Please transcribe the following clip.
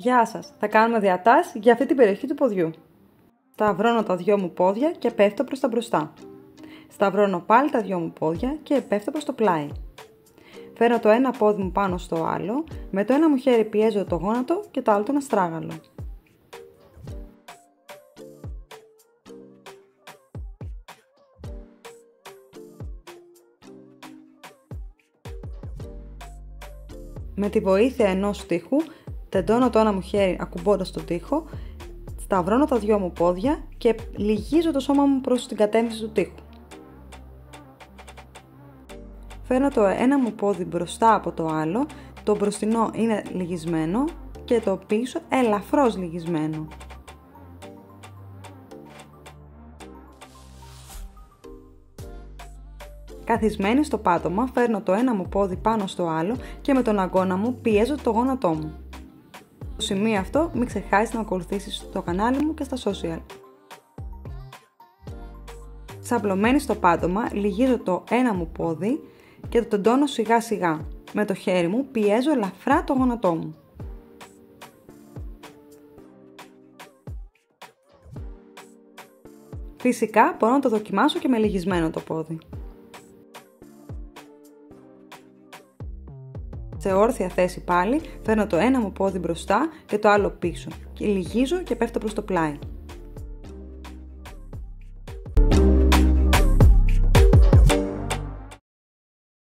Γεια σας! Θα κάνουμε διατάσεις για αυτή την περιοχή του ποδιού. Σταυρώνω τα δυο μου πόδια και πέφτω προς τα μπροστά. Σταυρώνω πάλι τα δυο μου πόδια και πέφτω προς το πλάι. Φέρνω το ένα πόδι μου πάνω στο άλλο, με το ένα μου χέρι πιέζω το γόνατο και το άλλο τον αστράγαλο. Με τη βοήθεια ενός τοίχου, τεντώνω το ένα μου χέρι ακουμπώντας το τοίχο, σταυρώνω τα δυο μου πόδια και λυγίζω το σώμα μου προς την κατεύθυνση του τοίχου. Φέρνω το ένα μου πόδι μπροστά από το άλλο, το μπροστινό είναι λυγισμένο και το πίσω ελαφρώς λυγισμένο. Καθισμένη στο πάτωμα, φέρνω το ένα μου πόδι πάνω στο άλλο και με τον αγκώνα μου πιέζω το γόνατό μου. Στο σημείο αυτό μην ξεχάσεις να ακολουθήσεις το κανάλι μου και στα social. Σαμπλωμένη στο πάτωμα, λυγίζω το ένα μου πόδι και το τεντώνω σιγά σιγά. Με το χέρι μου πιέζω ελαφρά το γόνατό μου. Φυσικά μπορώ να το δοκιμάσω και με λυγισμένο το πόδι. Σε όρθια θέση πάλι, φέρνω το ένα μου πόδι μπροστά και το άλλο πίσω και λυγίζω και πέφτω προς το πλάι.